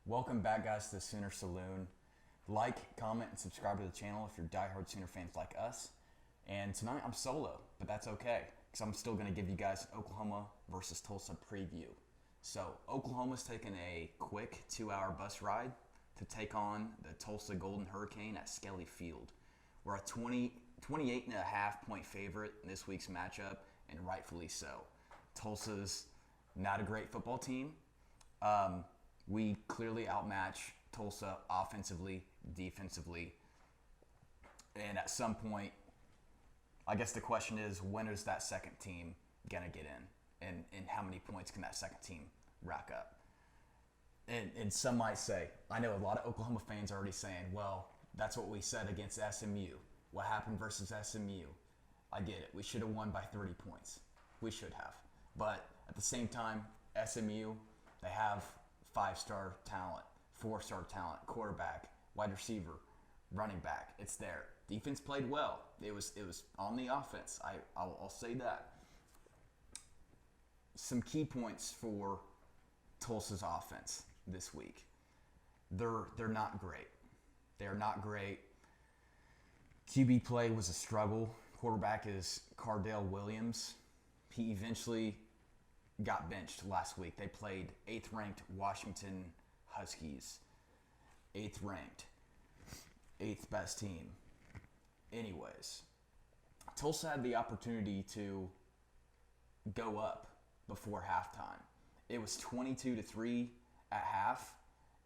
Welcome back, guys, to the Sooner Saloon. Like, comment, and subscribe to the channel if you're diehard Sooner fans like us. And tonight I'm solo, but that's okay, because I'm still going to give you guys Oklahoma versus Tulsa preview. So, Oklahoma's taking a quick 2-hour bus ride to take on the Tulsa Golden Hurricane at Skelly Field. We're a 28.5 point favorite in this week's matchup, and rightfully so. Tulsa's not a great football team. We clearly outmatch Tulsa offensively, defensively, and at some point, I guess the question is, when is that second team going to get in? And how many points can that second team rack up? And some might say, I know a lot of Oklahoma fans are already saying, well, that's what we said against SMU. What happened versus SMU? I get it. We should have won by 30 points. We should have. But at the same time, SMU, they have 5-star talent, 4-star talent, quarterback, wide receiver, running back. It's there. Defense played well. It was on the offense. I'll say that. Some key points for Tulsa's offense this week. They're not great. They are not great. QB play was a struggle. Quarterback is Cardale Williams. He eventually got benched last week. They played 8th ranked Washington Huskies. 8th ranked. 8th best team. Anyways, Tulsa had the opportunity to go up before halftime. It was 22-3 at half,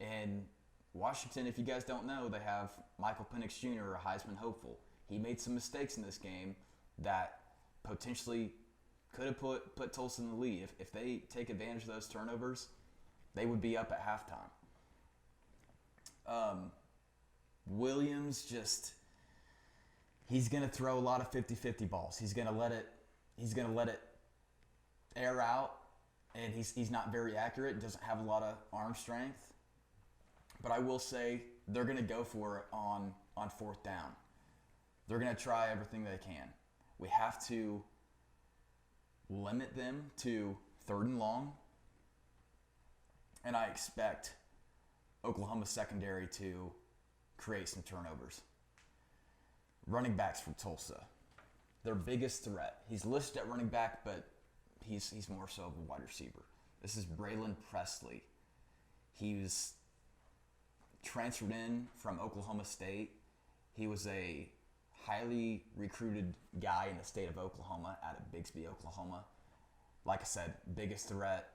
and Washington, if you guys don't know, they have Michael Penix Jr., a Heisman hopeful. He made some mistakes in this game that potentially could have put Tulsa in the lead. If they take advantage of those turnovers, they would be up at halftime. Williams he's going to throw a lot of 50-50 balls. He's going to let it air out, and he's not very accurate, doesn't have a lot of arm strength. But I will say they're going to go for it on 4th down. They're going to try everything they can. We have to limit them to 3rd and long, and I expect Oklahoma secondary to create some turnovers. Running backs for Tulsa, their biggest threat. He's listed at running back, but he's more so of a wide receiver. This is Braylon Presley. He was transferred in from Oklahoma State. He was a highly recruited guy in the state of Oklahoma out of Bixby, Oklahoma. Like I said, biggest threat.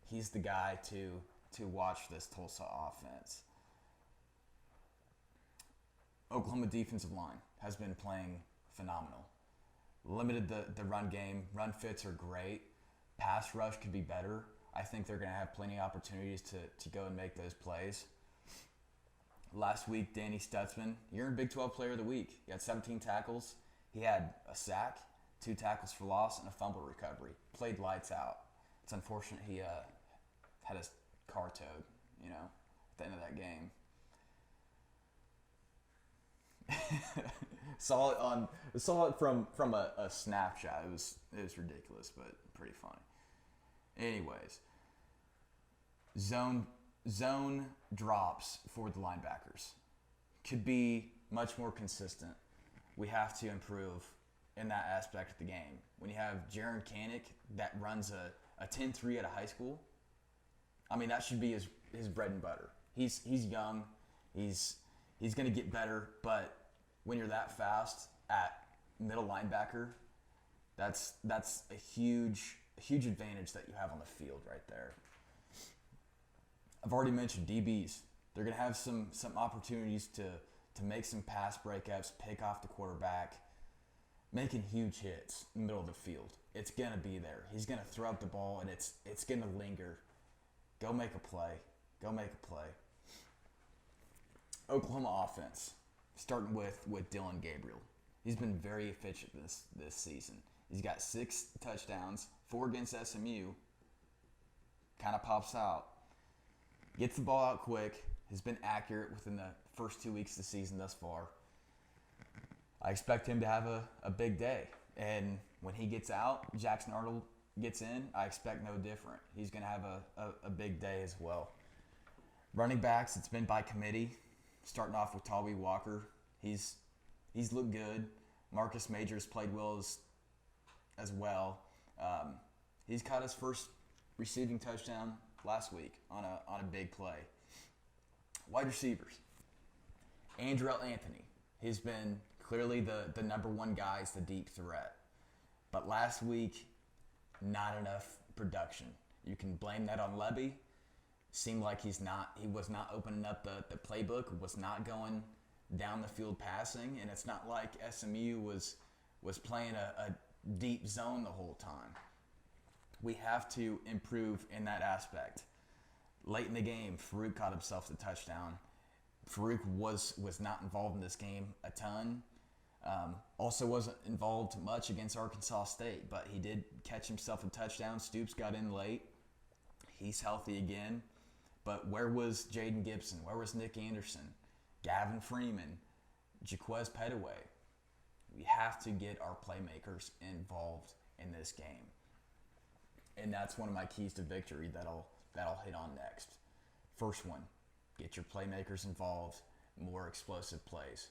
He's the guy to watch this Tulsa offense. Oklahoma defensive line has been playing phenomenal. Limited the run game. Run fits are great. Pass rush could be better. I think they're going to have plenty of opportunities to go and make those plays. Last week, Danny Stutzman, you're in Big 12 Player of the Week. He had 17 tackles. He had a sack, 2 tackles for loss, and a fumble recovery. Played lights out. It's unfortunate he had his car towed, at the end of that game. saw it from a snapshot. It was ridiculous, but pretty funny. Anyways, zone drops for the linebackers could be much more consistent. We have to improve in that aspect of the game. When you have Jaron Kanik that runs a 10-3 at a high school, I mean, that should be his bread and butter. He's young. He's going to get better, but when you're that fast at middle linebacker, that's a huge advantage that you have on the field right there. I've already mentioned DBs. They're going to have some opportunities to make some pass breakups, pick off the quarterback, making huge hits in the middle of the field. It's going to be there. He's going to throw up the ball, and it's going to linger. Go make a play. Oklahoma offense, starting with Dylan Gabriel. He's been very efficient this season. He's got 6 touchdowns, 4 against SMU. Kind of pops out. Gets the ball out quick. Has been accurate within the first 2 weeks of the season thus far. I expect him to have a big day. And when he gets out, Jackson Arnold gets in, I expect no different. He's going to have a big day as well. Running backs, it's been by committee. Starting off with Tawee Walker, he's looked good. Marcus Majors played well as well. He's caught his first receiving touchdown last week on a big play. Wide receivers, Andrell Anthony. He's been clearly the number one guy, is the deep threat. But last week, not enough production. You can blame that on Levy. Seemed like he was not opening up the playbook, was not going down the field passing, and it's not like SMU was playing a deep zone the whole time. We have to improve in that aspect. Late in the game, Farouk caught himself the touchdown. Farouk was not involved in this game a ton. Also wasn't involved much against Arkansas State, but he did catch himself a touchdown. Stoops got in late. He's healthy again. But where was Jaden Gibson? Where was Nick Anderson? Gavin Freeman? Jaquez Petaway? We have to get our playmakers involved in this game. And that's one of my keys to victory that I'll hit on next. First one, get your playmakers involved, more explosive plays.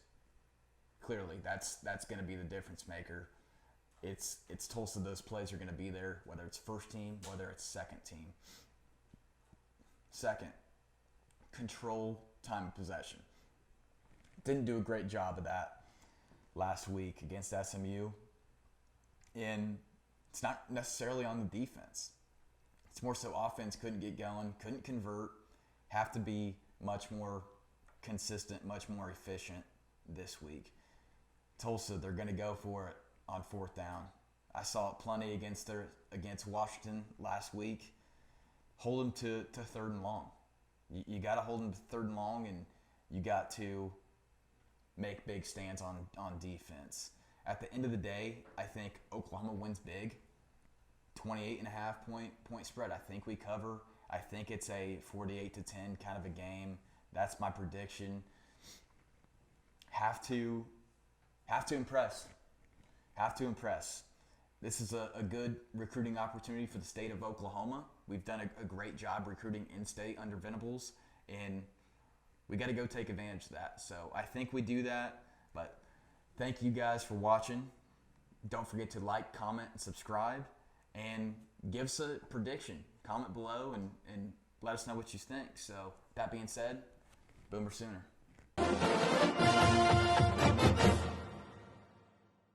Clearly, that's going to be the difference maker. It's Tulsa, those plays are going to be there, whether it's first team, whether it's second team. Second, control time of possession. Didn't do a great job of that last week against SMU. And it's not necessarily on the defense. It's more so offense couldn't get going, couldn't convert, have to be much more consistent, much more efficient this week. Tulsa, they're going to go for it on fourth down. I saw it plenty against Washington last week. Hold them to third and long. You got to hold them to third and long, and you got to make big stands on defense. At the end of the day, I think Oklahoma wins big. 28.5 point spread. I think we cover. I think it's a 48-10 kind of a game. That's my prediction. Have to impress. Have to impress. This is a good recruiting opportunity for the state of Oklahoma. We've done a great job recruiting in-state under Venables, and we got to go take advantage of that. So I think we do that, but thank you guys for watching. Don't forget to like, comment, and subscribe, and give us a prediction. Comment below and let us know what you think. So that being said, Boomer Sooner.